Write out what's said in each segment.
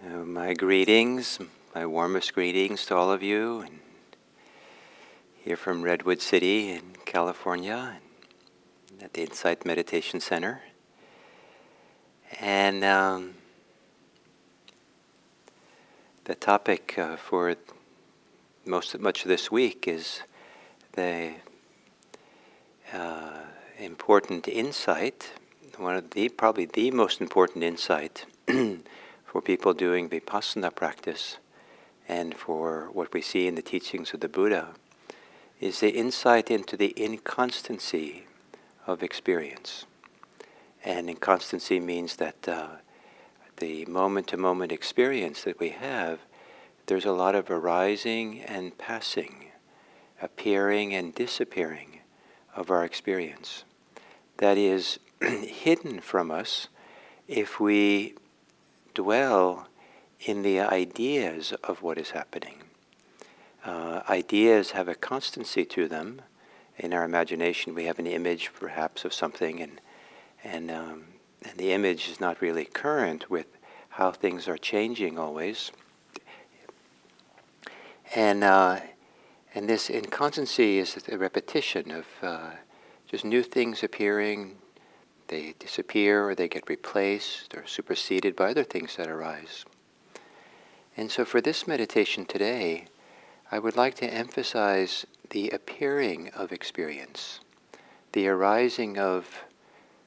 My greetings, my warmest greetings to all of you, and here from Redwood City in California, at the Insight Meditation Center. And the topic for much of this week is the important insight, probably the most important insight for people doing Vipassana practice, and for what we see in the teachings of the Buddha, is the insight into the inconstancy of experience. And inconstancy means that the moment-to-moment experience that we have, there's a lot of arising and passing, appearing and disappearing of our experience. That is hidden from us if we dwell in the ideas of what is happening. Ideas have a constancy to them. In our imagination, we have an image, perhaps, of something, and the image is not really current with how things are changing always. And this inconstancy is a repetition of just new things appearing. They disappear, or they get replaced or superseded by other things that arise. And so for this meditation today, I would like to emphasize the appearing of experience, the arising of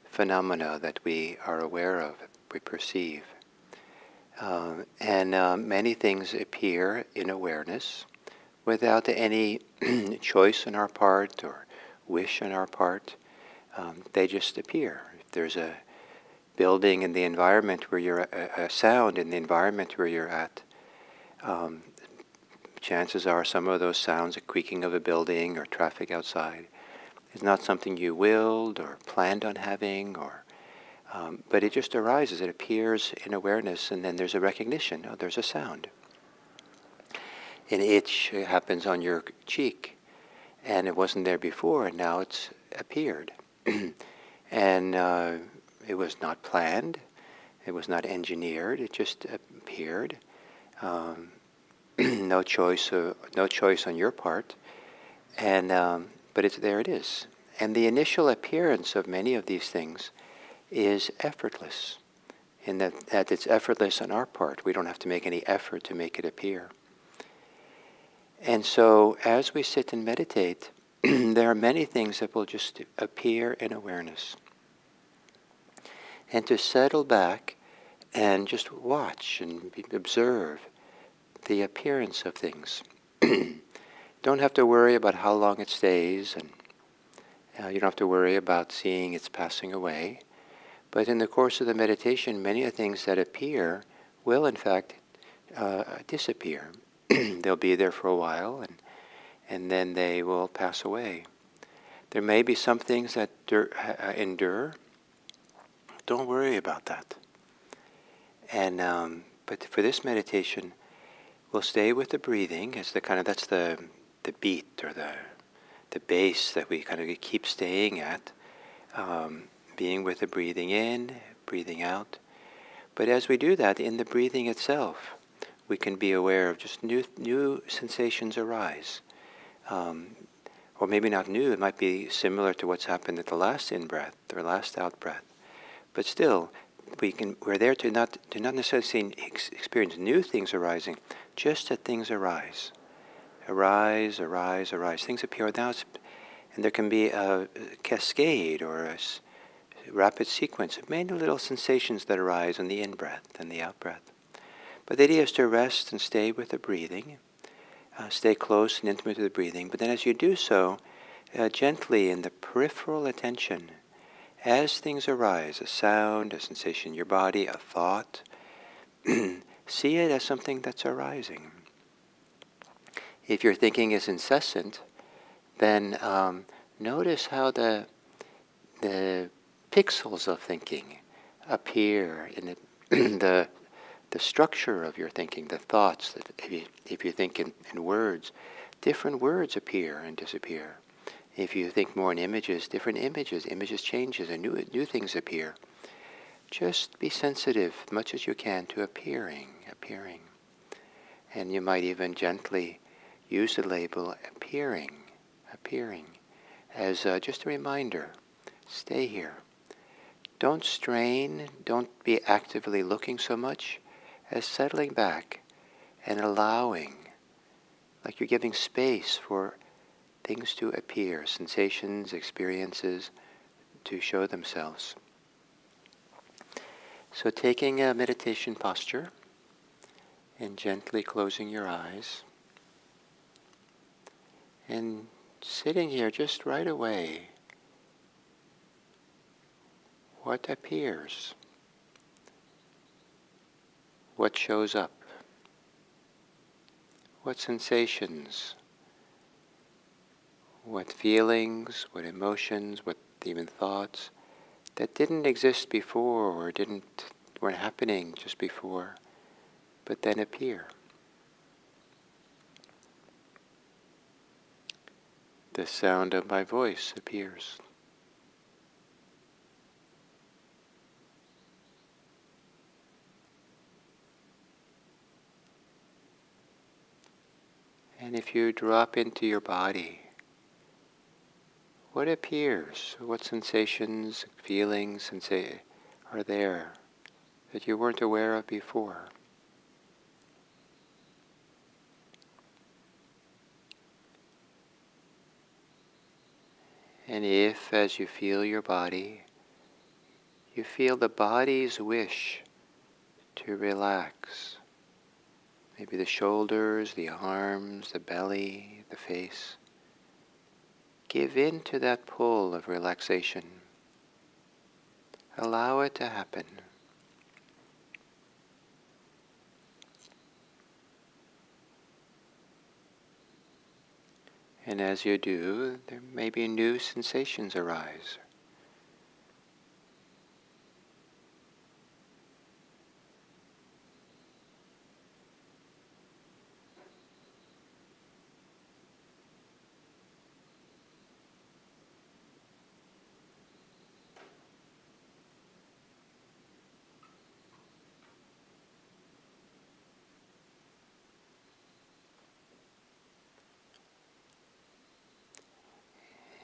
phenomena that we are aware of, we perceive. And many things appear in awareness without any choice on our part or wish on our part. They just appear. If there's a building in the environment where you're a sound in the environment where you're at, chances are some of those sounds, a creaking of a building or traffic outside, is not something you willed or planned on having, but it just arises. It appears in awareness, and then there's a recognition. Oh, there's a sound. An itch happens on your cheek, and it wasn't there before, and now it's appeared. And it was not planned. It was not engineered. It just appeared. No choice on your part, and but there it is. And the initial appearance of many of these things is effortless, in that it's effortless on our part. We don't have to make any effort to make it appear. And so, as we sit and meditate, there are many things that will just appear in awareness. And to settle back and just watch and observe the appearance of things. Don't have to worry about how long it stays, and you don't have to worry about seeing it's passing away. But in the course of the meditation, many of the things that appear will, in fact, disappear. They'll be there for a while, and then they will pass away. There may be some things that endure. Don't worry about that. And but for this meditation, we'll stay with the breathing as that's the beat or the base that we kind of keep staying at, being with the breathing in, breathing out. But as we do that, in the breathing itself, we can be aware of just new sensations arise. Or maybe not new, it might be similar to what's happened at the last in-breath or last out-breath. But still, we're there to not necessarily experience new things arising, just that things arise. Arise. Things appear now, and there can be a cascade or a rapid sequence of many little sensations that arise on the in-breath and the out-breath. But the idea is to rest and stay with the breathing, stay close and intimate to the breathing. But then as you do so, gently in the peripheral attention, as things arise, a sound, a sensation in your body, a thought, see it as something that's arising. If your thinking is incessant, then notice how the pixels of thinking appear in the structure of your thinking, the thoughts. That if you think in words, different words appear and disappear. If you think more in images, different images changes and new things appear. Just be sensitive as much as you can to appearing appearing. And you might even gently use the label appearing, as just a reminder. Stay here. Don't strain, don't be actively looking so much as settling back and allowing, like you're giving space for things to appear, sensations, experiences to show themselves. So taking a meditation posture and gently closing your eyes and sitting here just right away. What appears? What shows up? What sensations? What feelings? What emotions? What even thoughts that didn't exist before or weren't happening just before, but then appear? The sound of my voice appears. And if you drop into your body, what appears? What sensations, feelings, are there that you weren't aware of before? And if, as you feel your body, you feel the body's wish to relax, maybe the shoulders, the arms, the belly, the face, give in to that pull of relaxation. Allow it to happen. And as you do, there may be new sensations arise.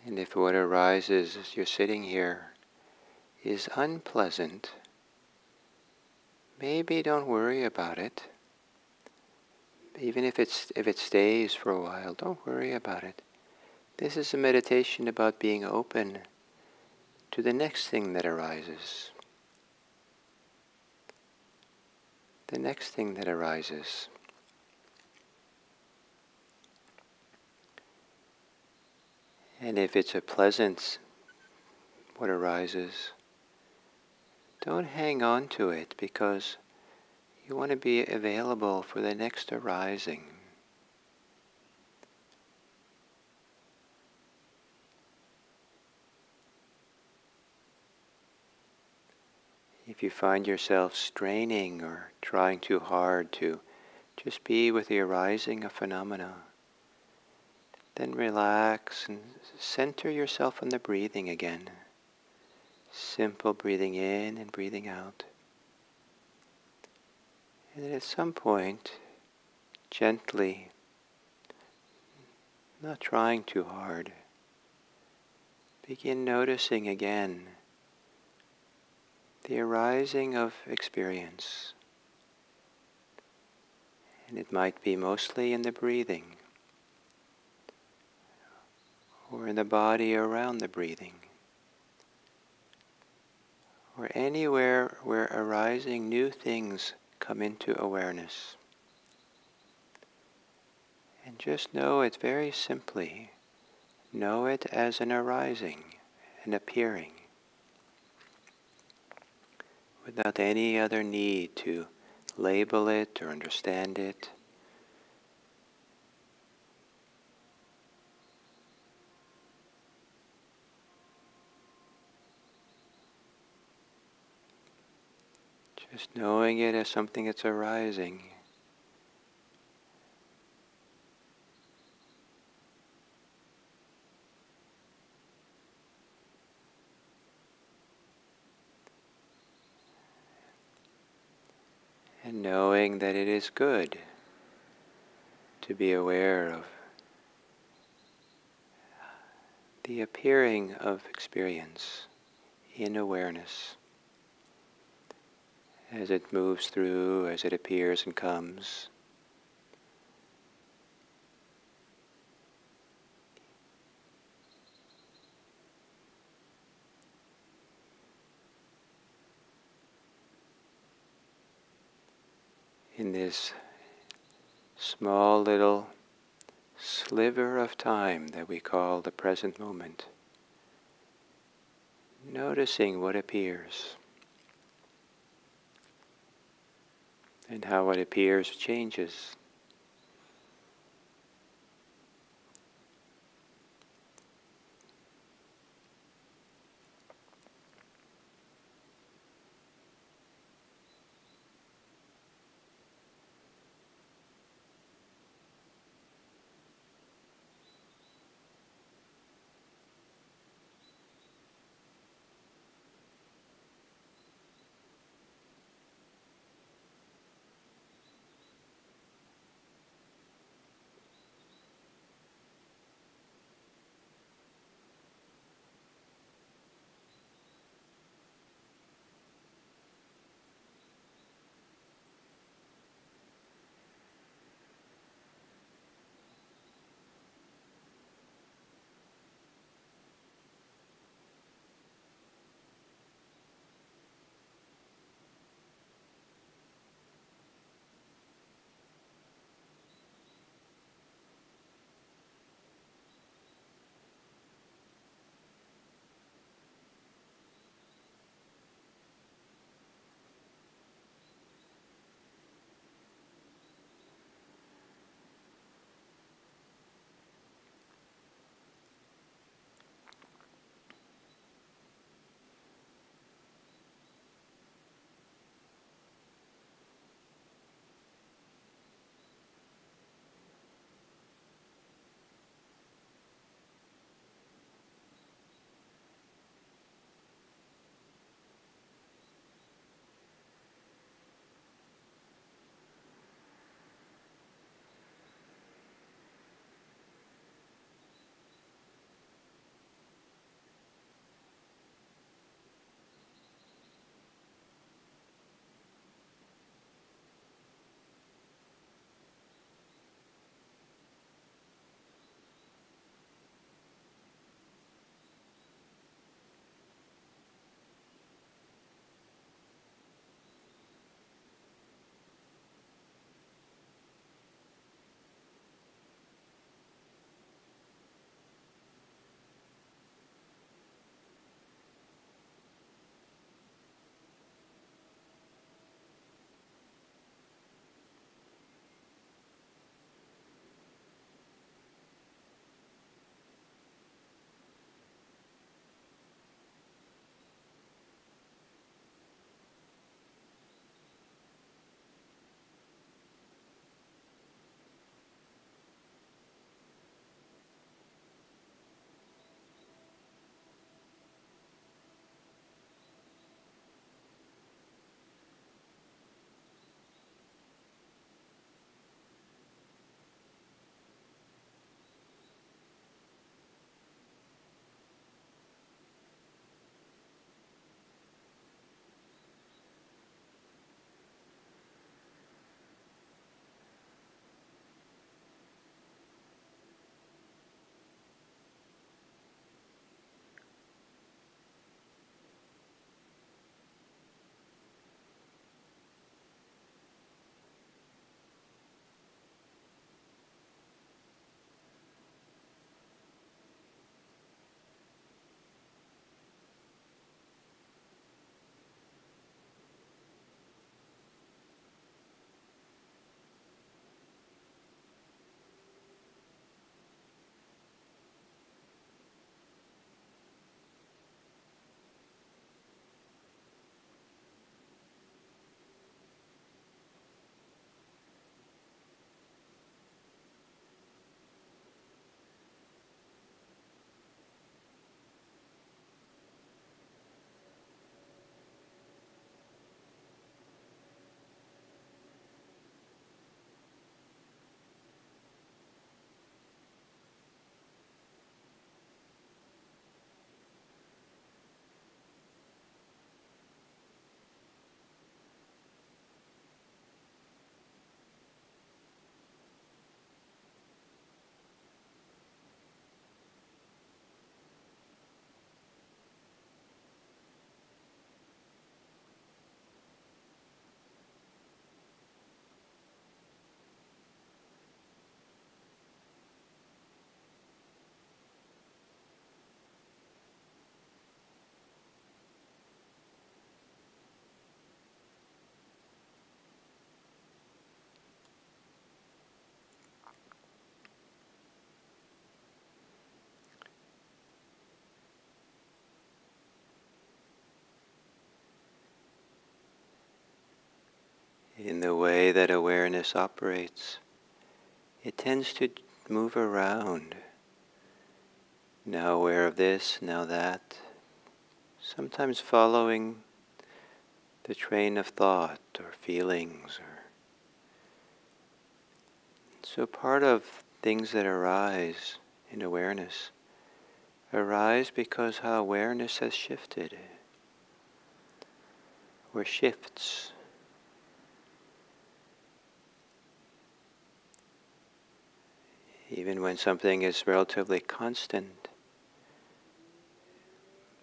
And if what arises as you're sitting here is unpleasant, maybe don't worry about it. Even if it stays for a while, don't worry about it. This is a meditation about being open to the next thing that arises. The next thing that arises. And if it's a pleasant, what arises, don't hang on to it, because you want to be available for the next arising. If you find yourself straining or trying too hard to just be with the arising of phenomena, then relax and center yourself on the breathing again. Simple breathing in and breathing out. And then at some point, gently, not trying too hard, begin noticing again the arising of experience. And it might be mostly in the breathing, or in the body around the breathing, or anywhere where arising new things come into awareness. And just know it very simply. Know it as an arising, an appearing, without any other need to label it or understand it. Just knowing it as something that's arising. And knowing that it is good to be aware of the appearing of experience in awareness as it moves through, as it appears and comes. In this small little sliver of time that we call the present moment, noticing what appears and how what appears changes. the way that awareness operates, it tends to move around. Now aware of this, now that, sometimes following the train of thought or feelings. So part of things that arise in awareness arise because how awareness has shifted, or shifts. Even when something is relatively constant,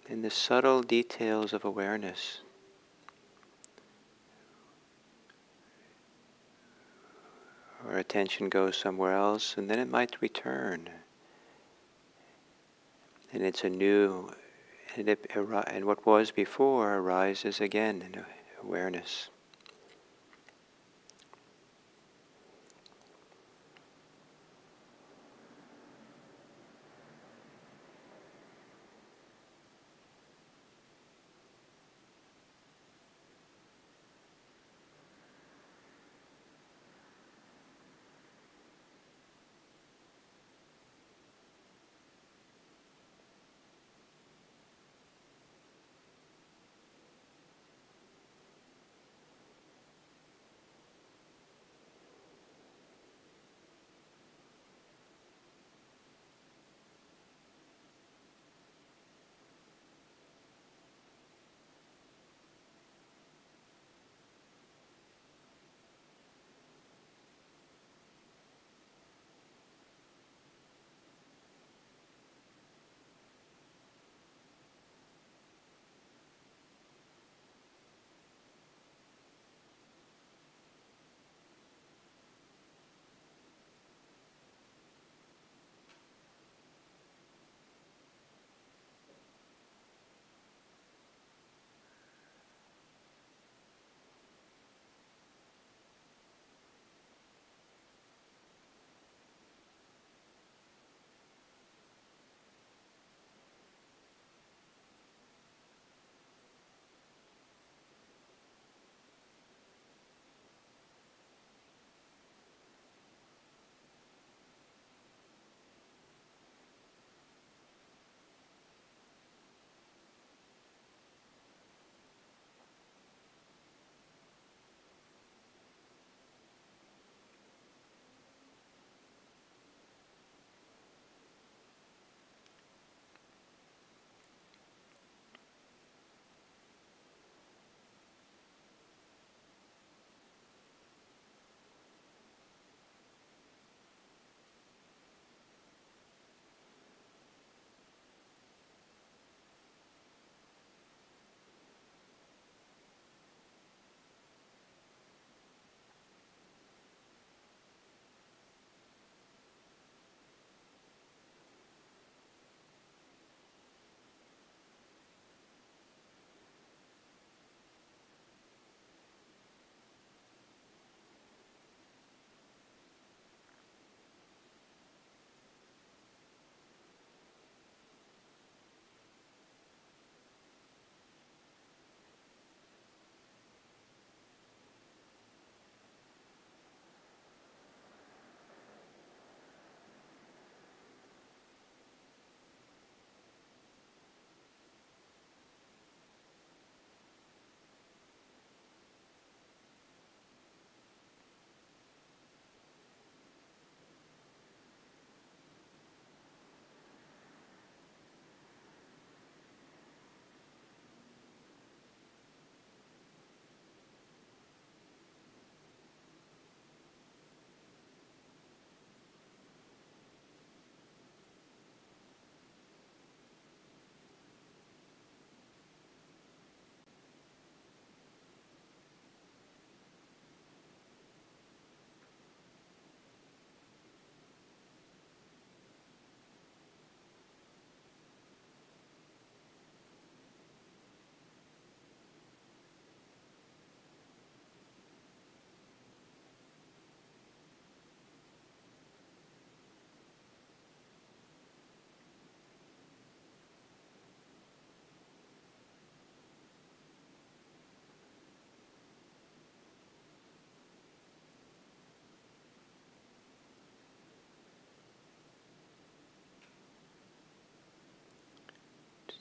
in the subtle details of awareness, our attention goes somewhere else, and then it might return. And it's a new, and what was before arises again in awareness.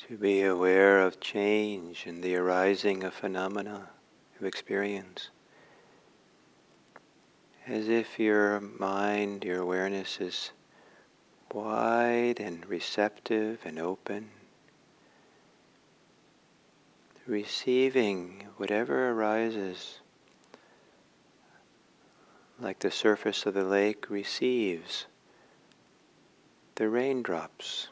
to be aware of change and the arising of phenomena of experience, as if your mind, your awareness is wide and receptive and open, receiving whatever arises, like the surface of the lake receives the raindrops.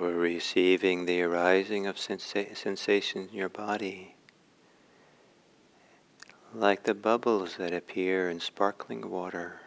Or receiving the arising of sensations in your body, like the bubbles that appear in sparkling water.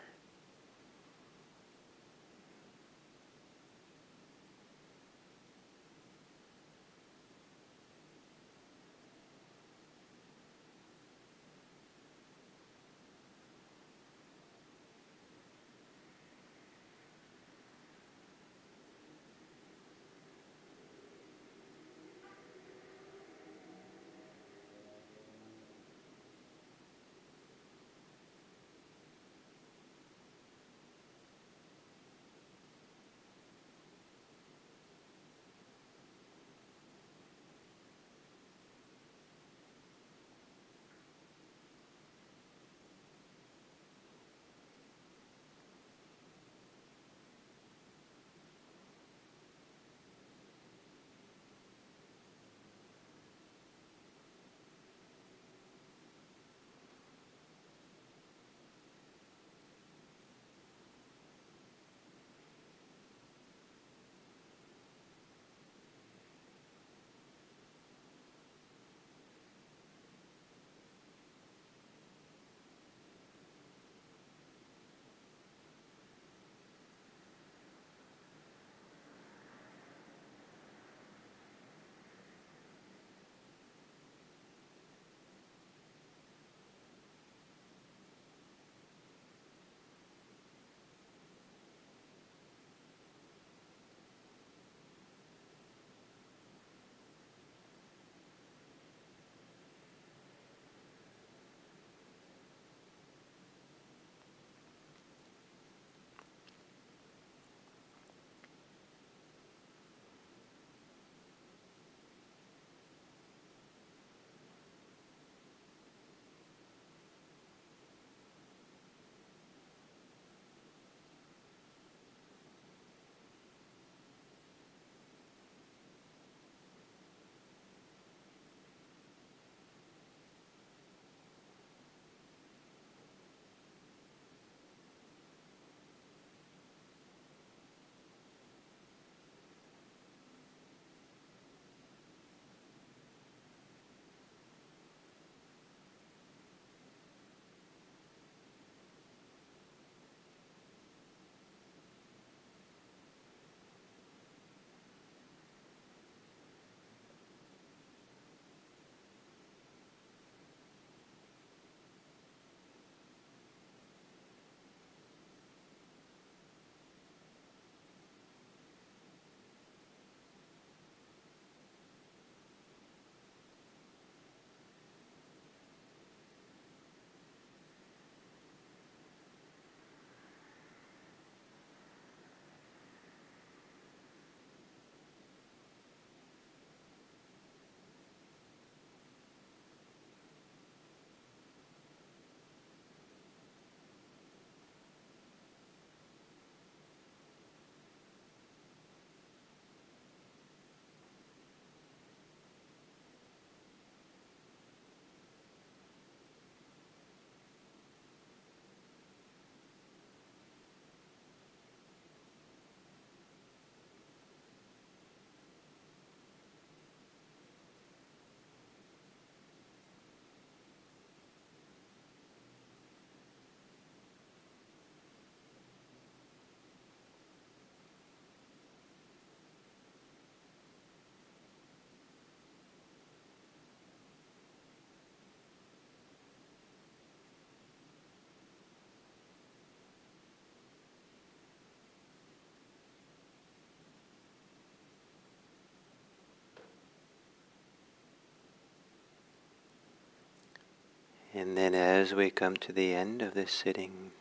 And then as we come to the end of this sitting,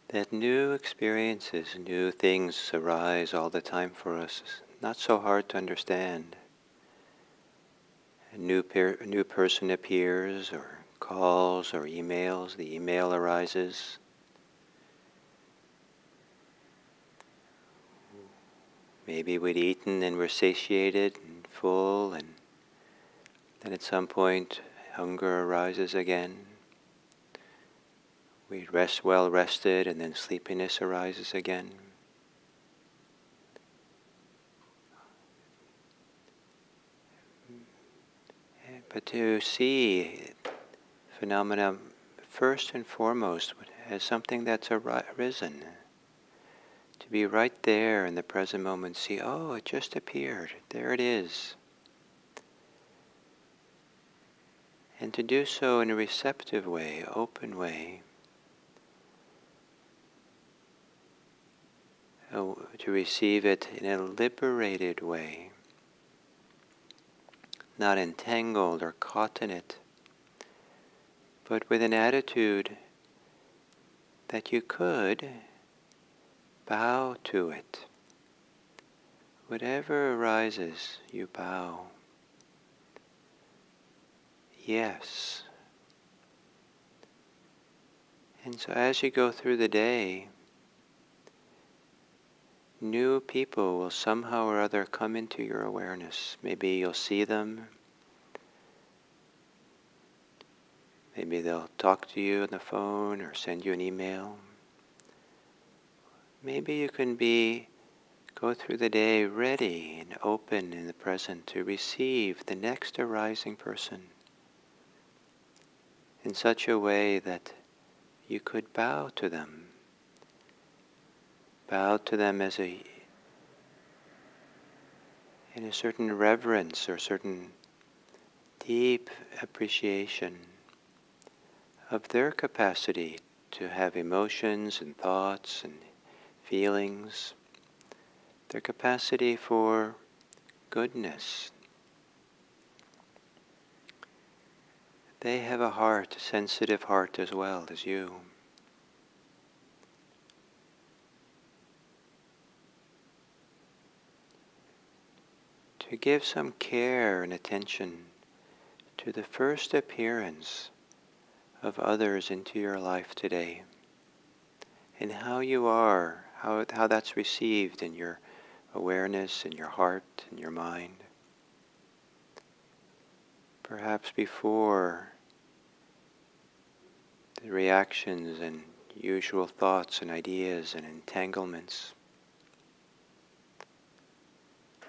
that new experiences, new things arise all the time for us. It's not so hard to understand. A new person appears, or calls, or emails. The email arises. Maybe we'd eaten and we're satiated and full, and then at some point hunger arises again. We rest well rested, and then sleepiness arises again. But to see phenomena first and foremost as something that's arisen, to be right there in the present moment, see, oh, it just appeared, there it is. And to do so in a receptive way, open way, to receive it in a liberated way, not entangled or caught in it, but with an attitude that you could bow to it. Whatever arises, you bow. Yes. And so as you go through the day, new people will somehow or other come into your awareness. Maybe you'll see them. Maybe they'll talk to you on the phone or send you an email. Maybe you can go through the day ready and open in the present to receive the next arising person in such a way that you could bow to them. Bow to them in a certain reverence or certain deep appreciation of their capacity to have emotions and thoughts and feelings, their capacity for goodness. They have a heart, a sensitive heart as well as you. To give some care and attention to the first appearance of others into your life today, and how you are, how that's received in your awareness, in your heart, in your mind. Perhaps before the reactions and usual thoughts and ideas and entanglements,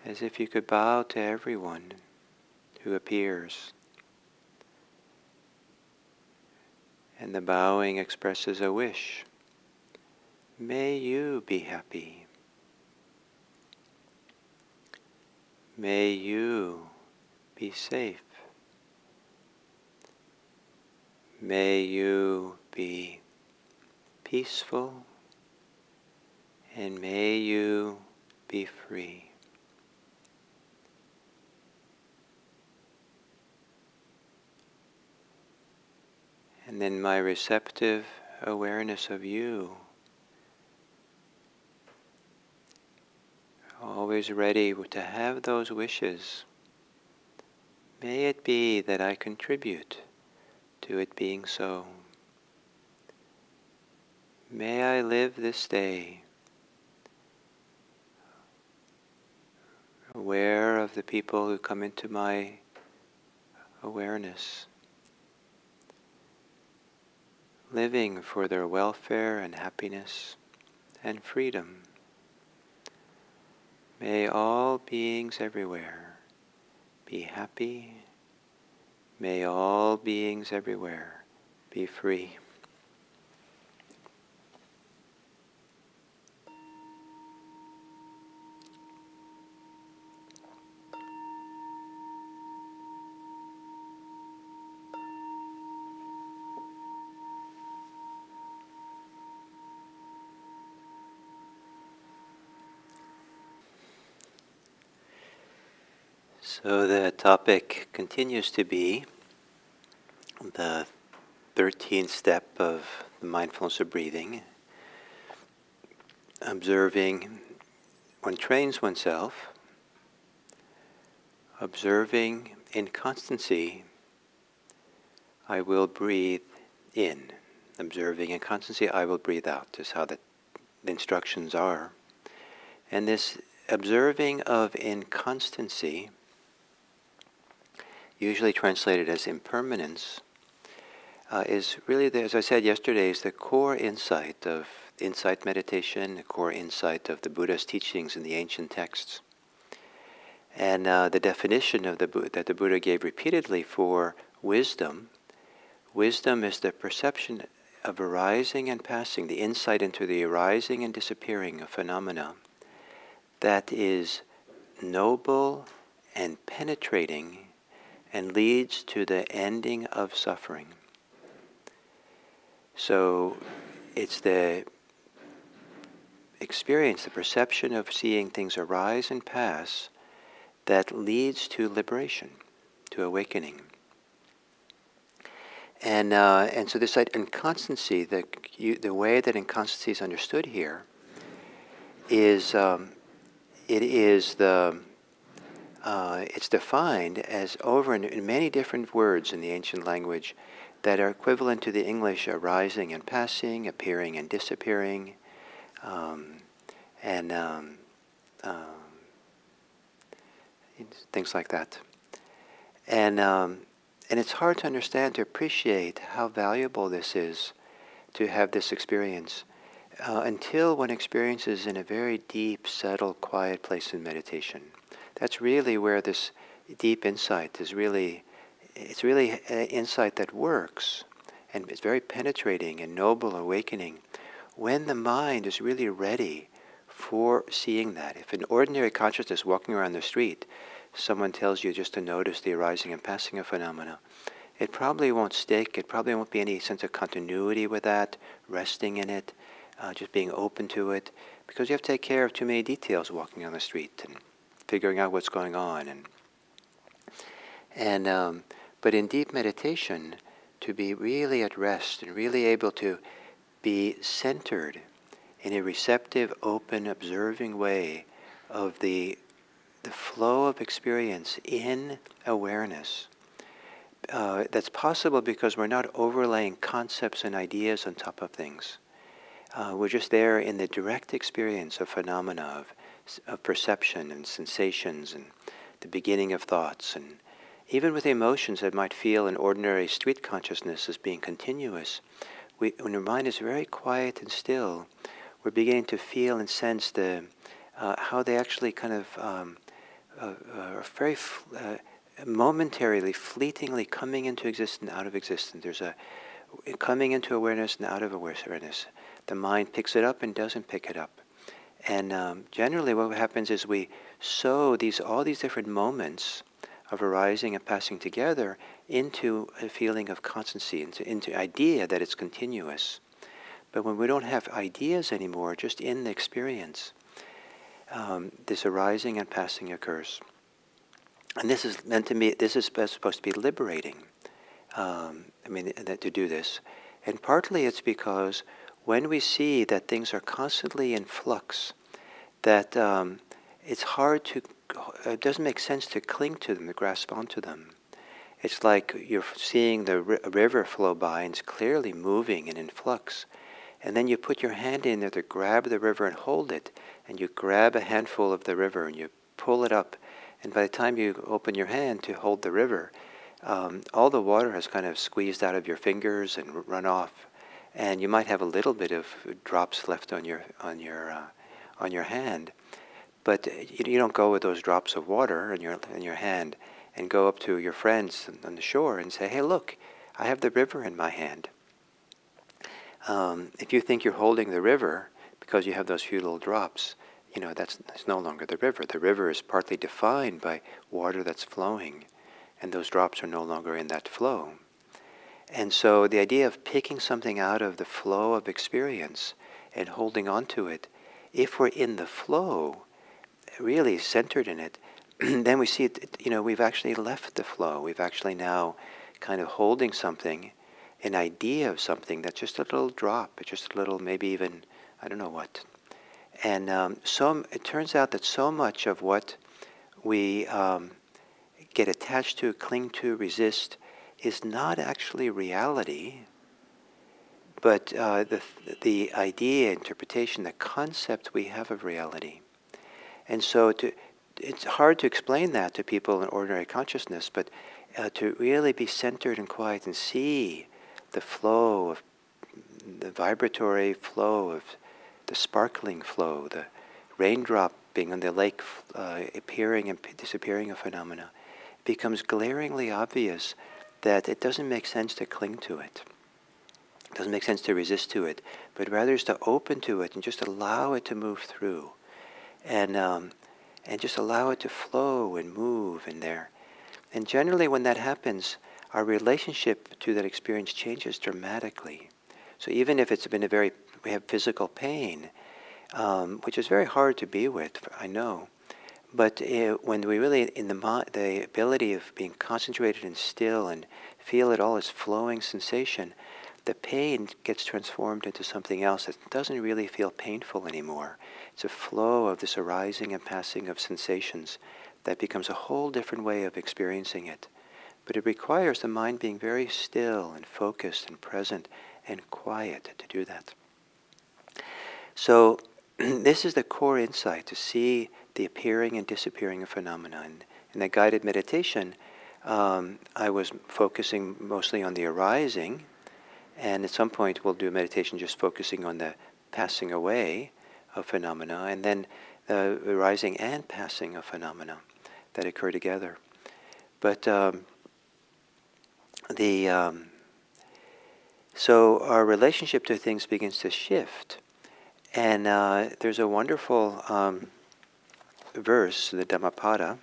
as if you could bow to everyone who appears. And the bowing expresses a wish. May you be happy. May you be safe. May you be peaceful. And may you be free. And then my receptive awareness of you, always ready to have those wishes. May it be that I contribute to it being so. May I live this day aware of the people who come into my awareness, living for their welfare and happiness and freedom. May all beings everywhere be happy. May all beings everywhere be free. So the topic continues to be the 13th step of the mindfulness of breathing. Observing, one trains oneself, observing in constancy, I will breathe in. Observing in constancy, I will breathe out, is how the instructions are. And this observing of inconstancy, usually translated as impermanence, is really, as I said yesterday, is the core insight of insight meditation, the core insight of the Buddha's teachings in the ancient texts. And the definition of that the Buddha gave repeatedly for wisdom is the perception of arising and passing, the insight into the arising and disappearing of phenomena that is noble and penetrating and leads to the ending of suffering. So it's the experience, the perception of seeing things arise and pass that leads to liberation, to awakening. And so this inconstancy, the way that inconstancy is understood here is it's defined as over in many different words in the ancient language that are equivalent to the English arising and passing, appearing and disappearing, and things like that. And it's hard to understand, to appreciate how valuable this is to have this experience until one experiences in a very deep, settled, quiet place in meditation. That's really where this deep insight is really, it's really an insight that works, and it's very penetrating and noble, awakening, when the mind is really ready for seeing that. If in ordinary consciousness, walking around the street, someone tells you just to notice the arising and passing of phenomena, it probably won't stick, it probably won't be any sense of continuity with that, resting in it, just being open to it, because you have to take care of too many details walking on the street and figuring out what's going on. But in deep meditation, to be really at rest and really able to be centered in a receptive, open, observing way of the flow of experience in awareness. That's possible because we're not overlaying concepts and ideas on top of things. We're just there in the direct experience of phenomena, of perception and sensations and the beginning of thoughts. And even with emotions that might feel in ordinary street consciousness as being continuous, when our mind is very quiet and still, we're beginning to feel and sense how they actually kind of are very momentarily, fleetingly coming into existence, out of existence. There's a coming into awareness and out of awareness. The mind picks it up and doesn't pick it up. And generally what happens is we sow all these different moments of arising and passing together into a feeling of constancy, into idea that it's continuous. But when we don't have ideas anymore, just in the experience, this arising and passing occurs. And this is meant to be, this is supposed to be liberating, to do this. And partly it's because when we see that things are constantly in flux, that it's hard to, it doesn't make sense to cling to them, to grasp onto them. It's like you're seeing the river flow by and it's clearly moving and in flux. And then you put your hand in there to grab the river and hold it, and you grab a handful of the river and you pull it up. And by the time you open your hand to hold the river, all the water has kind of squeezed out of your fingers and run off, and you might have a little bit of drops left on your hand. But you don't go with those drops of water in your hand and go up to your friends on the shore and say, "Hey, look, I have the river in my hand." If you think you're holding the river because you have those few little drops, that's no longer the river. The river is partly defined by water that's flowing, and those drops are no longer in that flow. And so the idea of picking something out of the flow of experience and holding on to it, if we're in the flow, really centered in it, then we see we've actually left the flow. We've actually now kind of holding something, an idea of something that's just a little drop, it's just a little, maybe even, I don't know what. And it turns out that so much of what we get attached to, cling to, resist, is not actually reality, but the idea, interpretation, the concept we have of reality. And so it's hard to explain that to people in ordinary consciousness, but to really be centered and quiet and see the flow of the vibratory flow of the sparkling flow, the raindrop being on the lake, appearing and disappearing of phenomena, it becomes glaringly obvious that it doesn't make sense to cling to it. It doesn't make sense to resist to it, but rather is to open to it and just allow it to move through, and just allow it to flow and move in there. And generally, when that happens, our relationship to that experience changes dramatically. So even if it's been we have physical pain, which is very hard to be with, I know. But when we really, in the ability of being concentrated and still and feel it all as flowing sensation, the pain gets transformed into something else that doesn't really feel painful anymore. It's a flow of this arising and passing of sensations that becomes a whole different way of experiencing it. But it requires the mind being very still and focused and present and quiet to do that. So this is the core insight, to see the appearing and disappearing of phenomena. And in the guided meditation, I was focusing mostly on the arising, and at some point we'll do a meditation just focusing on the passing away of phenomena, and then the arising and passing of phenomena that occur together. But so our relationship to things begins to shift. And there's a wonderful verse, the Dhammapada,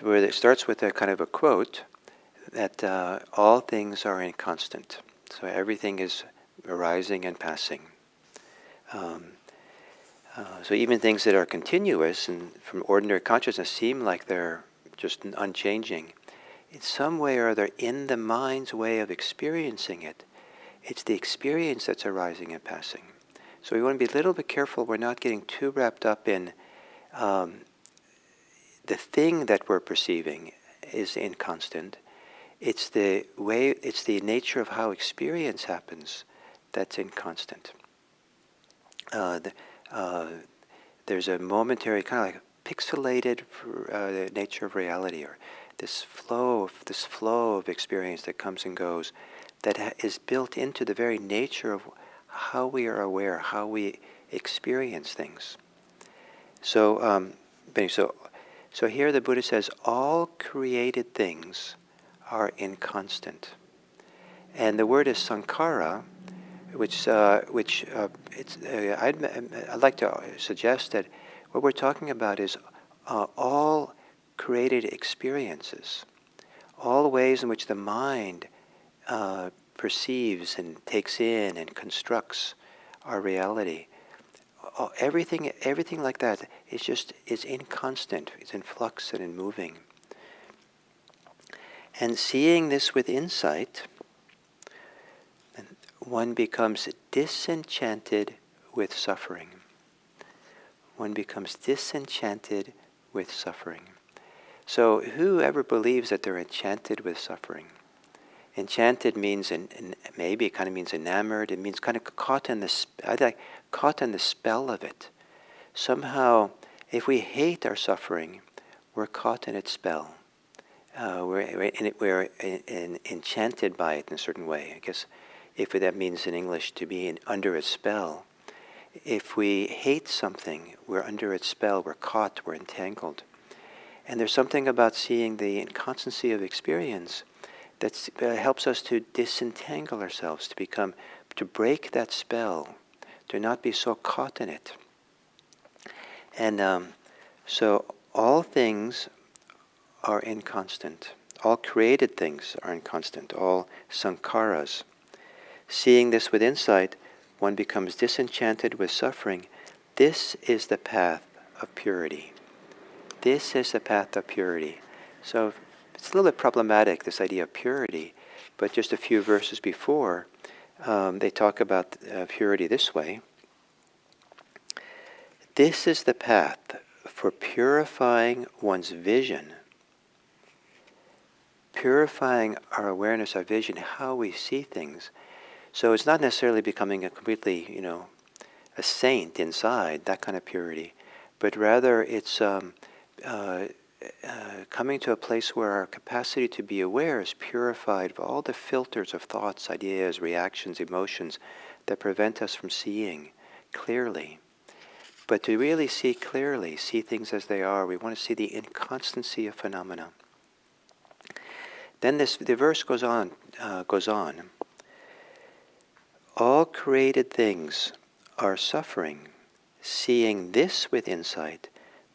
where it starts with a kind of a quote that all things are inconstant. So everything is arising and passing. So even things that are continuous and from ordinary consciousness seem like they're just unchanging. In some way or other, in the mind's way of experiencing it, it's the experience that's arising and passing. So we want to be a little bit careful we're not getting too wrapped up in the thing that we're perceiving is inconstant. It's the nature of how experience happens that's inconstant. There's a momentary kind of like pixelated nature of reality, or this flow of experience that comes and goes, that is built into the very nature of how we are aware, how we experience things. So here the Buddha says all created things are inconstant, and the word is sankhara, I'd like to suggest that what we're talking about is all created experiences, all ways in which the mind perceives and takes in and constructs our reality. Everything like that is inconstant, it's in flux and in moving. And seeing this with insight, one becomes disenchanted with suffering. One becomes disenchanted with suffering. So whoever believes that they're enchanted with suffering? Enchanted means, maybe it kind of means enamored. It means kind of caught in the spell of it. Somehow, if we hate our suffering, we're caught in its spell. We're enchanted by it in a certain way. I guess if that means in English to be under its spell. If we hate something, we're under its spell, we're caught, we're entangled. And there's something about seeing the inconstancy of experience that helps us to disentangle ourselves, to break that spell, to not be so caught in it. And so all things are inconstant. All created things are inconstant, all sankharas. Seeing this with insight, one becomes disenchanted with suffering. this is the path of purity. This is the path of purity. So it's a little bit problematic, this idea of purity, but just a few verses before, they talk about purity this way. This is the path for purifying one's vision, purifying our awareness, our vision, how we see things. So it's not necessarily becoming a completely, a saint inside, that kind of purity, but rather it's coming to a place where our capacity to be aware is purified of all the filters of thoughts, ideas, reactions, emotions that prevent us from seeing clearly. But to really see clearly, see things as they are, we want to see the inconstancy of phenomena. Then the verse goes on. All created things are suffering. Seeing this with insight,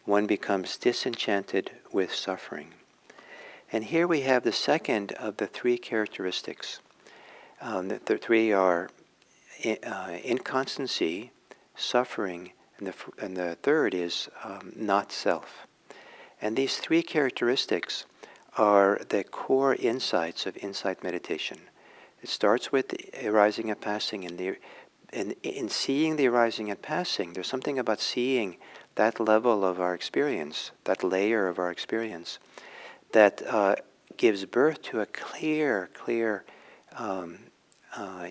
one becomes disenchanted with suffering. And here we have the second of the three characteristics. The three are inconstancy, suffering, and the third is not self. And these three characteristics are the core insights of insight meditation. It starts with the arising and passing, and in seeing the arising and passing, there's something about seeing that level of our experience, that layer of our experience, that gives birth to a clear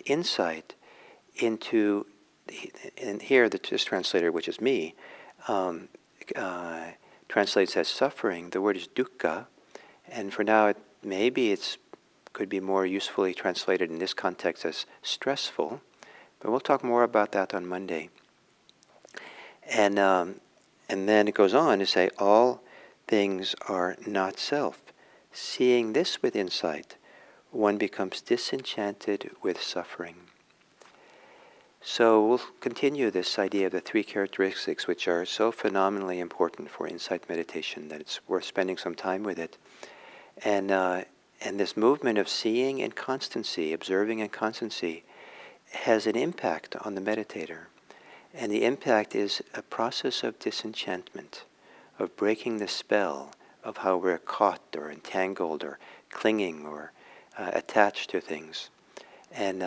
insight into, and here this translator, which is me, translates as suffering. The word is dukkha, and for now maybe it could be more usefully translated in this context as stressful, but we'll talk more about that on Monday. And then it goes on to say, all things are not self. Seeing this with insight, one becomes disenchanted with suffering. So we'll continue this idea of the three characteristics which are so phenomenally important for insight meditation that it's worth spending some time with it. And this movement of seeing inconstancy, observing inconstancy, has an impact on the meditator. And the impact is a process of disenchantment, of breaking the spell of how we're caught or entangled or clinging or attached to things. And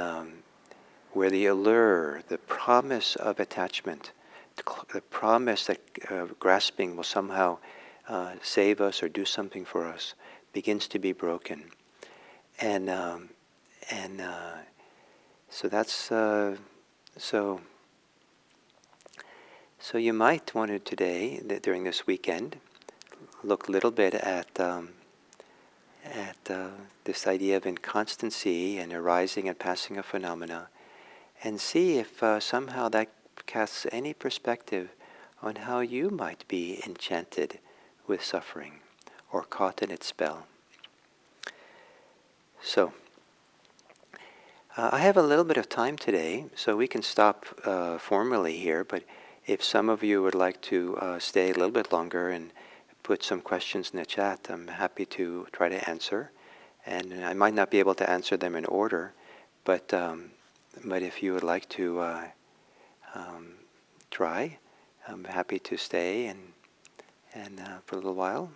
where the allure, the promise of attachment, the promise that grasping will somehow save us or do something for us, begins to be broken. And so that's so you might want to today, during this weekend, look a little bit at this idea of inconstancy and arising and passing of phenomena, and see if somehow that casts any perspective on how you might be enchanted with suffering or caught in its spell. So, I have a little bit of time today, so we can stop formally here, but if some of you would like to stay a little bit longer and put some questions in the chat, I'm happy to try to answer. And I might not be able to answer them in order, but if you would like to try, I'm happy to stay and for a little while.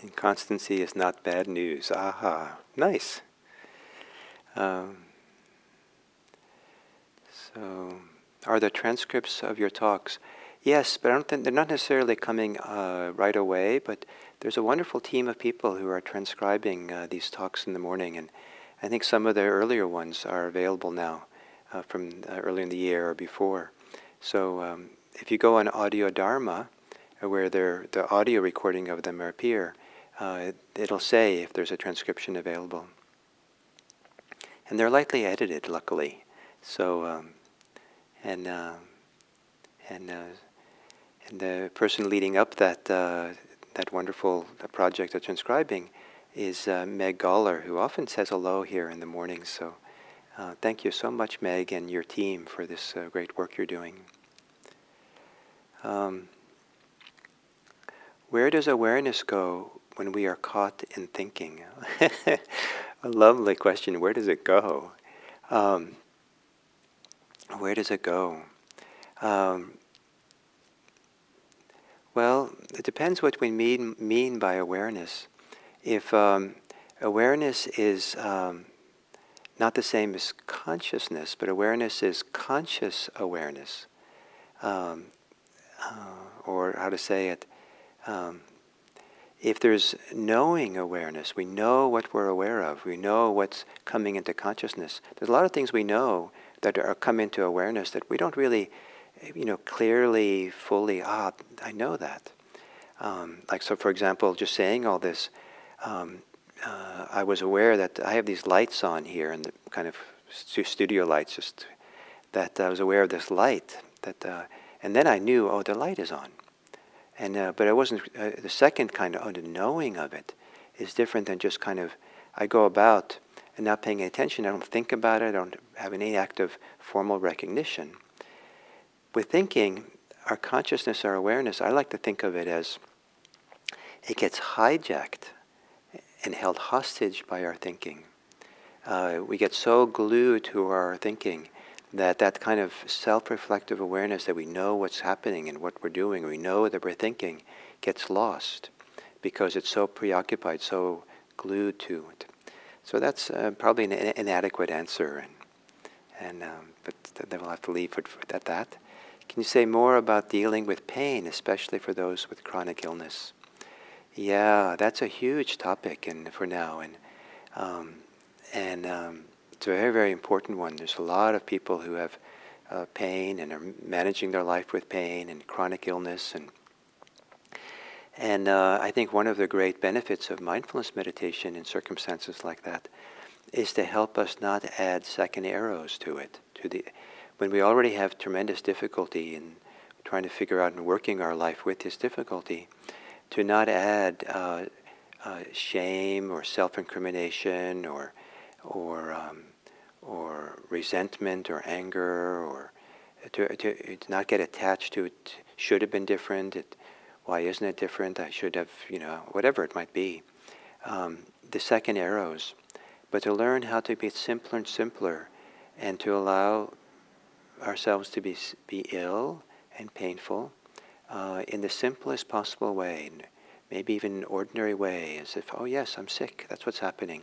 Inconstancy is not bad news. Aha, nice. So, are there transcripts of your talks? Yes, but I don't think they're not necessarily coming right away. But there's a wonderful team of people who are transcribing these talks in the morning, and I think some of the earlier ones are available now from earlier in the year or before. So, if you go on Audio Dharma, where the audio recording of them appear, it'll say if there's a transcription available. And they're lightly edited, luckily. So, and the person leading up that wonderful project of transcribing is Meg Galler, who often says hello here in the mornings. So thank you so much, Meg, and your team for this great work you're doing. Where does awareness go when we are caught in thinking? A lovely question. Where does it go? Where does it go? Well, it depends what we mean by awareness. If awareness is not the same as consciousness, but awareness is conscious awareness, or how to say it, if there's knowing awareness, we know what we're aware of, we know what's coming into consciousness. There's a lot of things we know that are come into awareness that we don't really, clearly, fully, I know that. So for example, just saying all this, I was aware that I have these lights on here, and the kind of studio lights, just that I was aware of this light, and then I knew, the light is on. And but I wasn't, the second kind of, the knowing of it is different than just kind of, I go about and not paying attention, I don't think about it, I don't have any active formal recognition. With thinking, our consciousness, our awareness, I like to think of it as it gets hijacked and held hostage by our thinking. We get so glued to our thinking that kind of self-reflective awareness that we know what's happening and what we're doing, we know that we're thinking, gets lost because it's so preoccupied, so glued to it. So that's probably an inadequate answer, but then we'll have to leave it at that. Can you say more about dealing with pain, especially for those with chronic illness? Yeah, that's a huge topic for now, and it's a very, very important one. There's a lot of people who have pain and are managing their life with pain and chronic illness, and I think one of the great benefits of mindfulness meditation in circumstances like that is to help us not add second arrows to it. When we already have tremendous difficulty in trying to figure out and working our life with this difficulty, to not add shame or self-incrimination or resentment or anger, or to not get attached to it. Should have been different. Why isn't it different? I should have, whatever it might be. The second arrows, but to learn how to be simpler and simpler, and to allow ourselves to be ill and painful in the simplest possible way, maybe even an ordinary way, as if, oh yes, I'm sick. That's what's happening.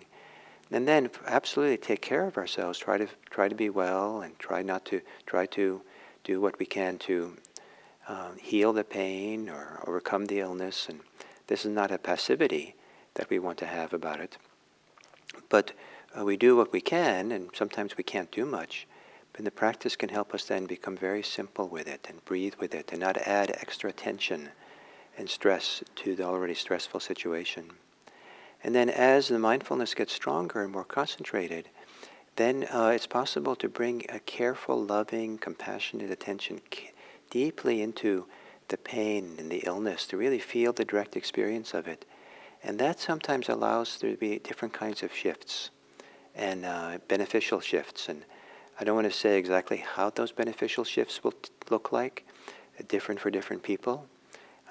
And then absolutely take care of ourselves, try to be well, and try to do what we can to heal the pain or overcome the illness. And this is not a passivity that we want to have about it. But we do what we can, and sometimes we can't do much. But the practice can help us then become very simple with it and breathe with it and not add extra tension and stress to the already stressful situation. And then as the mindfulness gets stronger and more concentrated, then it's possible to bring a careful, loving, compassionate attention deeply into the pain and the illness, to really feel the direct experience of it. And that sometimes allows there to be different kinds of shifts and beneficial shifts. And I don't want to say exactly how those beneficial shifts will look like, different for different people.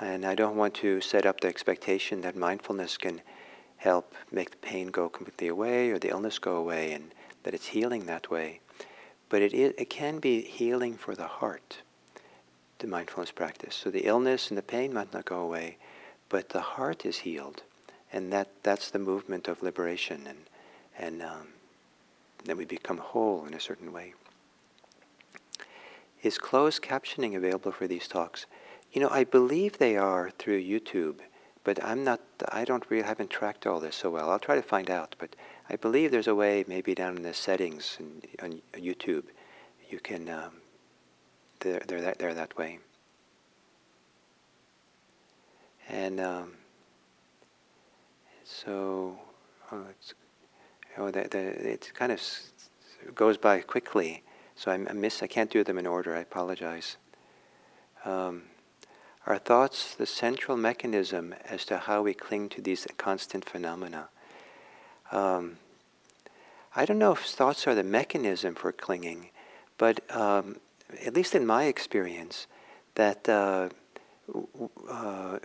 And I don't want to set up the expectation that mindfulness can help make the pain go completely away or the illness go away, and that it's healing that way. But it can be healing for the heart, the mindfulness practice. So the illness and the pain might not go away, but the heart is healed. And that's the movement of liberation, and then we become whole in a certain way. Is closed captioning available for these talks? I believe they are through YouTube, but haven't tracked all this so well. I'll try to find out, but I believe there's a way, maybe down in the settings on YouTube, you can, they're that way. And So it kind of goes by quickly. So I can't do them in order. I apologize. Are thoughts the central mechanism as to how we cling to these constant phenomena? I don't know if thoughts are the mechanism for clinging, but at least in my experience, that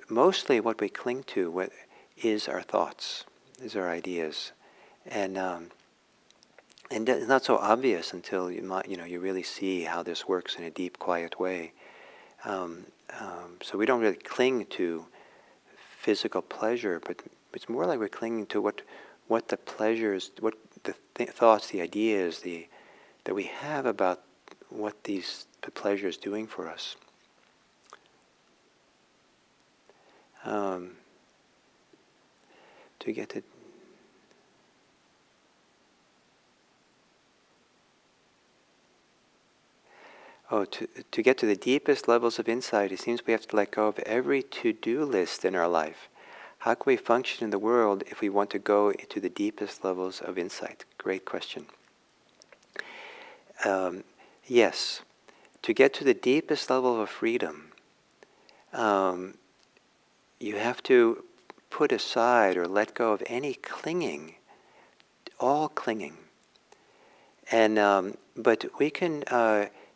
mostly what we cling to is our thoughts, is our ideas, and it's not so obvious until you really see how this works in a deep, quiet way. So we don't really cling to physical pleasure, but it's more like we're clinging to what the pleasures, what the thoughts, the ideas, that we have about what the pleasure is doing for us. To get to get to the deepest levels of insight, it seems we have to let go of every to-do list in our life. How can we function in the world if we want to go into the deepest levels of insight? Great question. Yes, to get to the deepest level of freedom, you have to put aside or let go of any clinging, all clinging. And but we can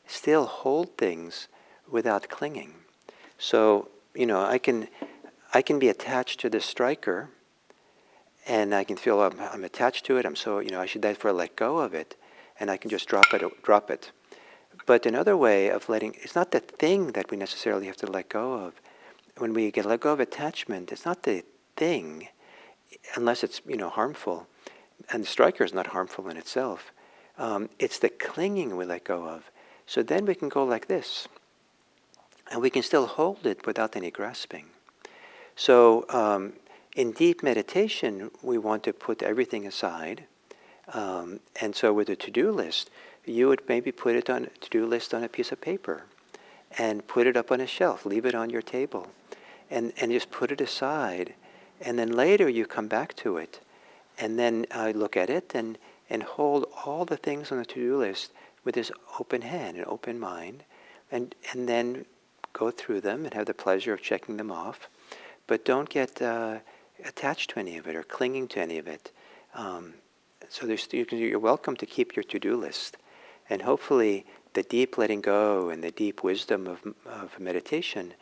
still hold things without clinging. So I can be attached to this striker, and I can feel I'm attached to it. I should therefore let go of it, and I can just drop it. But another way of it's not the thing that we necessarily have to let go of. When we can let go of attachment, it's not the thing, unless it's harmful, and the striker is not harmful in itself. It's the clinging we let go of. So then we can go like this, and we can still hold it without any grasping. So in deep meditation, we want to put everything aside. And so with a to-do list, you would maybe put it on a to-do list on a piece of paper and put it up on a shelf, leave it on your table, and just put it aside. And then later you come back to it, and then look at it and hold all the things on the to-do list with this open hand and open mind, and then go through them and have the pleasure of checking them off. But don't get attached to any of it or clinging to any of it. So you're welcome to keep your to-do list. And hopefully the deep letting go and the deep wisdom of meditation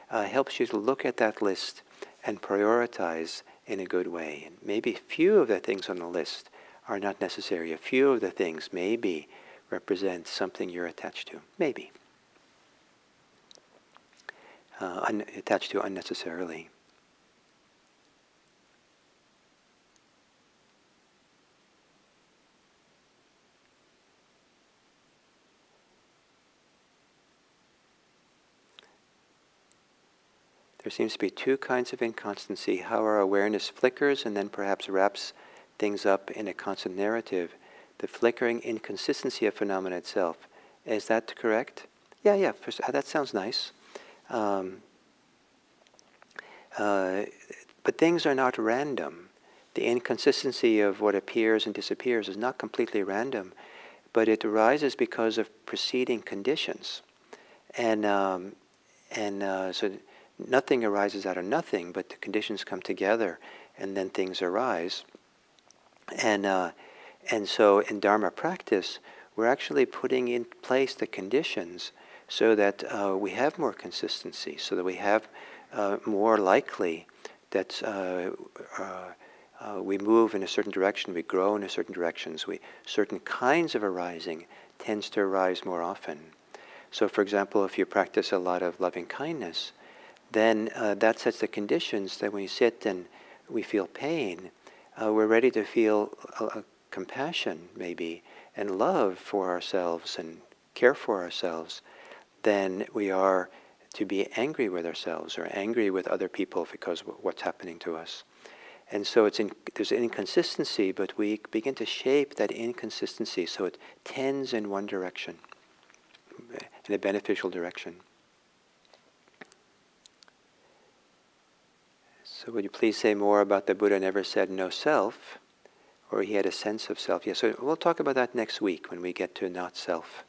helps you to look at that list and prioritize in a good way. And maybe a few of the things on the list are not necessary. A few of the things maybe represent something you're attached to. Maybe. Attached to unnecessarily. There seems to be two kinds of inconstancy: how our awareness flickers and then perhaps wraps things up in a constant narrative. The flickering inconsistency of phenomena itself. Is that correct? Yeah, that sounds nice. But things are not random. The inconsistency of what appears and disappears is not completely random, but it arises because of preceding conditions. And so nothing arises out of nothing, but the conditions come together, and then things arise. And so in Dharma practice, we're actually putting in place the conditions so that we have more consistency, so that we have more likely that we move in a certain direction, we grow in a certain directions, certain kinds of arising tends to arise more often. So for example, if you practice a lot of loving kindness, then that sets the conditions that when we sit and we feel pain, we're ready to feel compassion, maybe, and love for ourselves and care for ourselves than we are to be angry with ourselves or angry with other people because of what's happening to us. And so there's an inconsistency, but we begin to shape that inconsistency so it tends in one direction, in a beneficial direction. So would you please say more about the Buddha never said no self, or he had a sense of self? Yes, so we'll talk about that next week when we get to not self,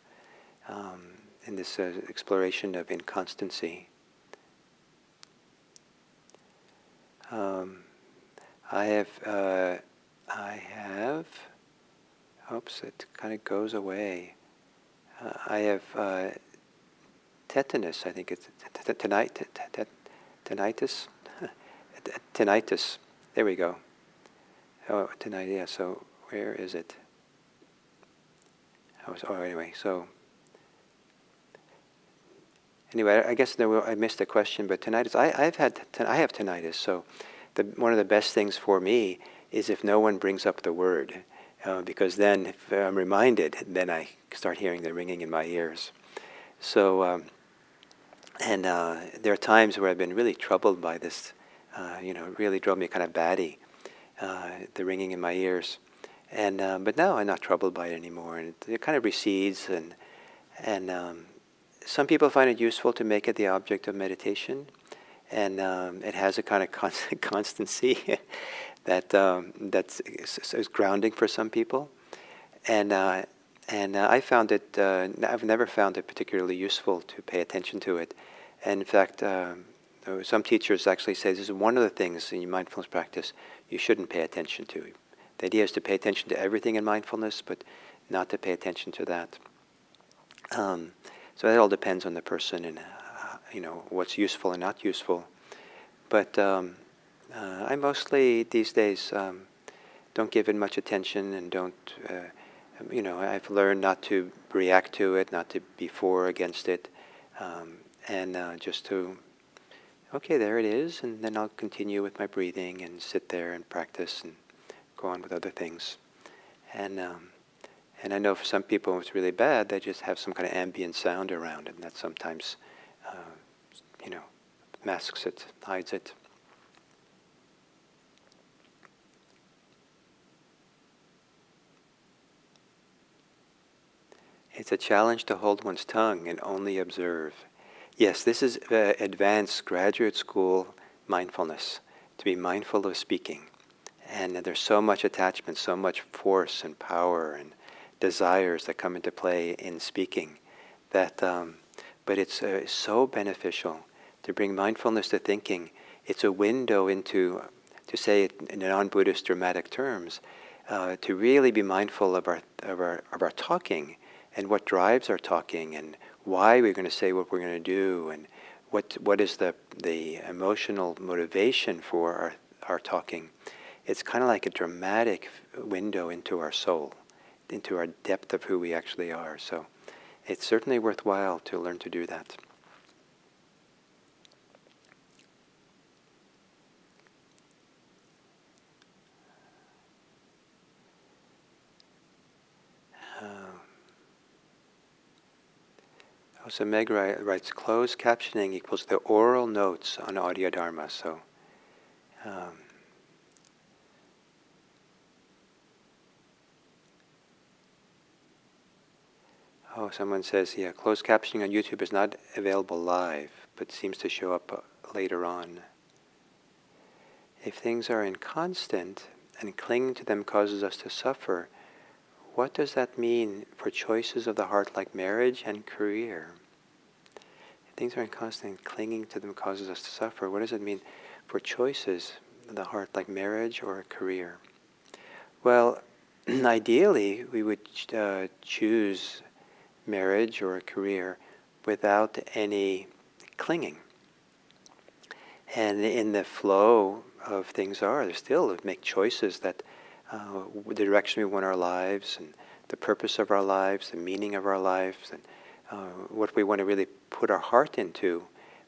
in this exploration of inconstancy. I have, oops, it kind of goes away. I have tetanus, I think it's tinnitus. Tinnitus, there we go. Oh, tonight, yeah, so where is it? Anyway, so... Anyway, I guess I missed the question, but tinnitus, I have tinnitus, so one of the best things for me is if no one brings up the word, because then if I'm reminded, then I start hearing the ringing in my ears. So, there are times where I've been really troubled by this, really drove me kind of batty, the ringing in my ears. But now I'm not troubled by it anymore, and it kind of recedes, and some people find it useful to make it the object of meditation, and it has a kind of constancy is grounding for some people, and I found it. I've never found it particularly useful to pay attention to it, and in fact, some teachers actually say this is one of the things in your mindfulness practice you shouldn't pay attention to. The idea is to pay attention to everything in mindfulness, but not to pay attention to that. So that all depends on the person and what's useful and not useful. But I mostly these days don't give it much attention and don't. I've learned not to react to it, not to be for or against it, and just to. Okay, there it is, and then I'll continue with my breathing and sit there and practice and go on with other things. And I know for some people when it's really bad, they just have some kind of ambient sound around it, and that sometimes, masks it, hides it. It's a challenge to hold one's tongue and only observe. Yes, this is advanced graduate school mindfulness, to be mindful of speaking. And there's so much attachment, so much force and power and desires that come into play in speaking that, but it's so beneficial to bring mindfulness to thinking. It's a window into, to say it in non-Buddhist dramatic terms, to really be mindful of our talking and what drives our talking and why we're going to say what we're going to do and what is the emotional motivation for our talking. It's kind of like a dramatic window into our soul, into our depth of who we actually are. So it's certainly worthwhile to learn to do that. So Meg writes, closed captioning equals the oral notes on audio Dharma. So someone says, yeah, closed captioning on YouTube is not available live, but seems to show up later on. If things are inconstant and clinging to them causes us to suffer, what does that mean for choices of the heart like marriage and career? If things are inconstant and clinging to them causes us to suffer, what does it mean for choices of the heart like marriage or a career? Well, ideally, we would choose marriage or a career without any clinging. And in the flow of things there's still to make choices that the direction we want our lives and the purpose of our lives, the meaning of our lives, and what we want to really put our heart into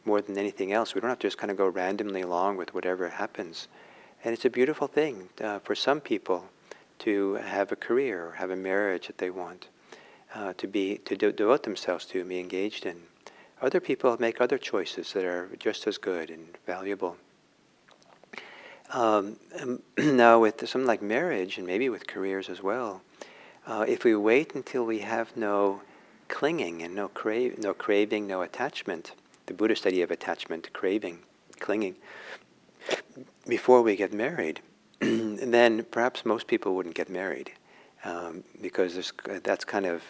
more than anything else. We don't have to just kind of go randomly along with whatever happens. And it's a beautiful thing for some people to have a career or have a marriage that they want, to devote themselves to and be engaged in. Other people make other choices that are just as good and valuable. Now with something like marriage, and maybe with careers as well, if we wait until we have no clinging and no craving, no attachment, the Buddhist idea of attachment, craving, clinging, before we get married, then perhaps most people wouldn't get married, because there's kind of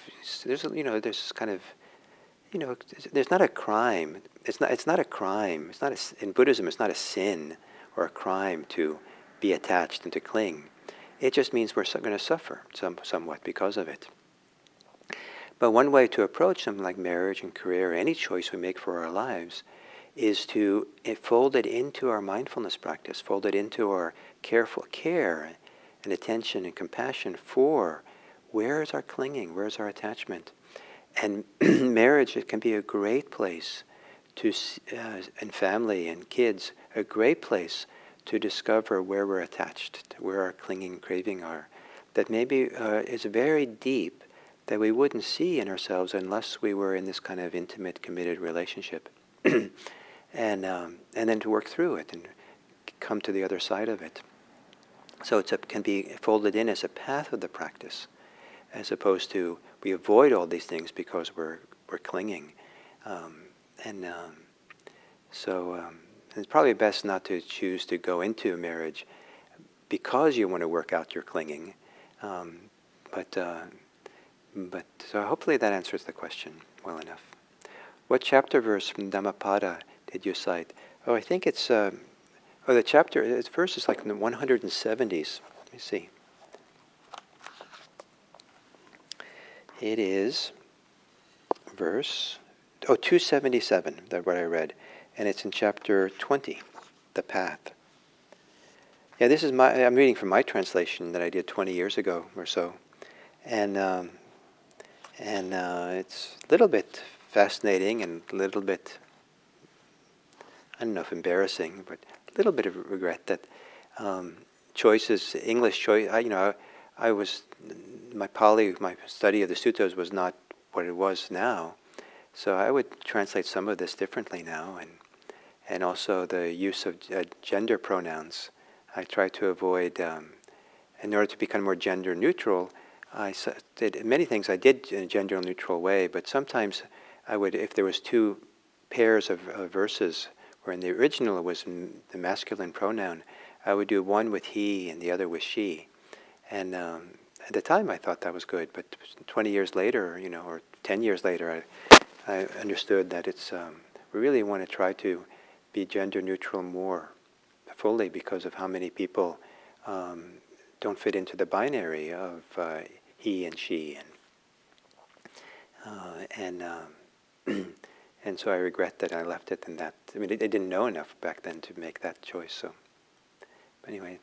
there's not a crime. It's not a crime. In Buddhism. It's not a sin or a crime to be attached and to cling. It just means we're going to suffer somewhat because of it. But one way to approach something like marriage and career, or any choice we make for our lives, is to fold it into our mindfulness practice, fold it into our careful care and attention and compassion for where is our clinging, where is our attachment. And marriage, it can be a great place to, and family and kids, a great place to discover where we're attached, where our clinging and craving are. That maybe is very deep, that we wouldn't see in ourselves unless we were in this kind of intimate, committed relationship. And then to work through it and come to the other side of it. So it can be folded in as a path of the practice, as opposed to we avoid all these things because we're clinging. It's probably best not to choose to go into a marriage because you want to work out your clinging. But so hopefully that answers the question well enough. What chapter verse from Dhammapada did you cite? Oh, I think it's the verse is like in the 170s. Let me see. It is verse 277. That's what I read, and it's in chapter 20, the path. Yeah, this is I'm reading from my translation that I did 20 years ago or so, and it's a little bit fascinating and a little bit, I don't know if embarrassing, but a little bit of regret that English choice. My study of the suttas was not what it was now, so I would translate some of this differently now, and also the use of gender pronouns. I try to avoid, in order to become more gender neutral. I did many things I did in a gender neutral way, but sometimes I would, if there was two pairs of verses where in the original it was the masculine pronoun, I would do one with he and the other with she. And at the time I thought that was good, but 20 years later, or 10 years later, I understood that it's we really want to try to be gender neutral more fully because of how many people don't fit into the binary of he and she, and so I regret that I left it in that. I mean, I didn't know enough back then to make that choice. So, but anyway.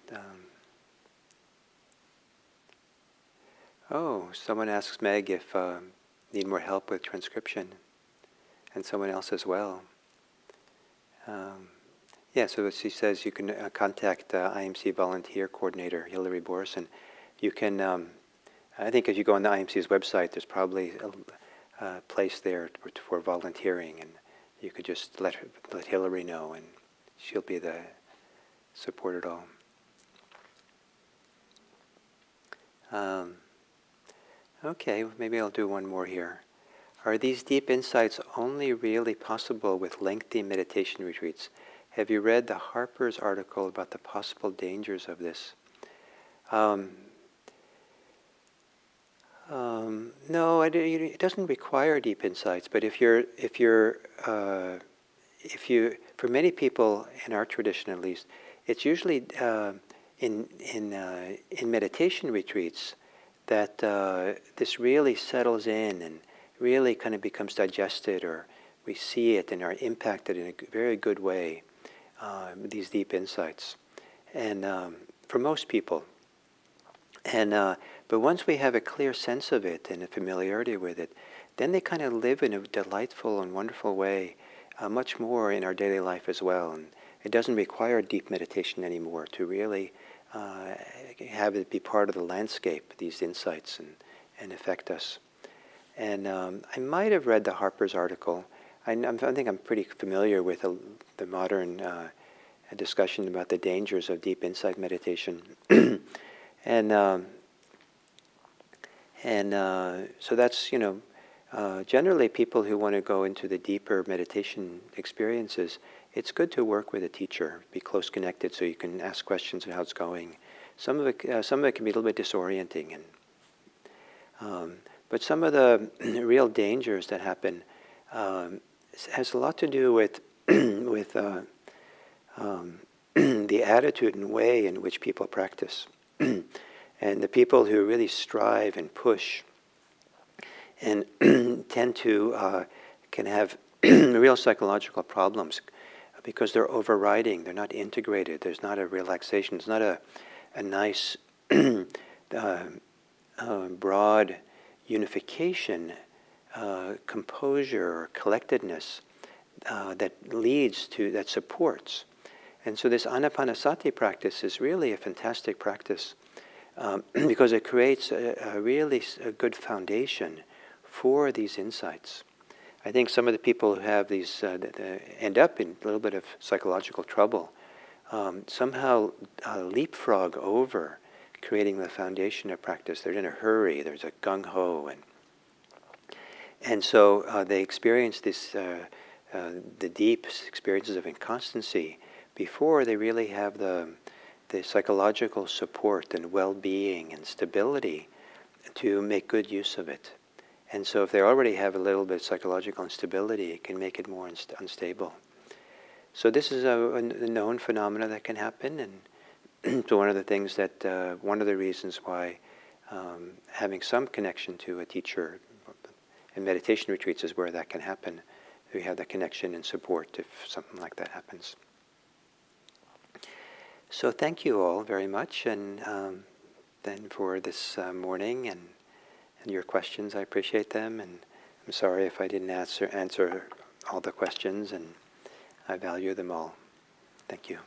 Someone asks Meg if need more help with transcription, and someone else as well. So she says you can contact IMC volunteer coordinator Hilary Borison. You can, I think if you go on the IMC's website, there's probably a place there for volunteering, and you could just let Hilary know, and she'll be the support it all. Okay, maybe I'll do one more here. Are these deep insights only really possible with lengthy meditation retreats? Have you read the Harper's article about the possible dangers of this? No, it doesn't require deep insights. But for many people in our tradition at least, it's usually in meditation retreats that this really settles in and really kind of becomes digested, or we see it and are impacted in a very good way, these deep insights. And for most people. But once we have a clear sense of it and a familiarity with it, then they kind of live in a delightful and wonderful way, much more in our daily life as well. And it doesn't require deep meditation anymore to really have it be part of the landscape, these insights, and affect us. And I might have read the Harper's article. I think I'm pretty familiar with the modern discussion about the dangers of deep insight meditation. So that's, generally people who want to go into the deeper meditation experiences, it's good to work with a teacher, be close connected, so you can ask questions of how it's going. Some of it can be a little bit disorienting, but some of the real dangers that happen has a lot to do with with the attitude and way in which people practice, and the people who really strive and push and tend to can have real psychological problems because they're overriding, they're not integrated, there's not a relaxation, there's not a nice broad unification, composure or collectedness that supports. And so this anapanasati practice is really a fantastic practice because it creates a really good foundation for these insights. I think some of the people who have these end up in a little bit of psychological trouble somehow leapfrog over creating the foundation of practice. They're in a hurry. There's a gung-ho, and so they experience this the deep experiences of inconstancy before they really have the psychological support and well-being and stability to make good use of it. And so if they already have a little bit of psychological instability, it can make it more unstable. So this is a known phenomena that can happen, and so one of the things that, one of the reasons why having some connection to a teacher in meditation retreats is where that can happen. We have that connection and support if something like that happens. So thank you all very much, and then for this morning and your questions. I appreciate them, and I'm sorry if I didn't answer all the questions, and I value them all. Thank you.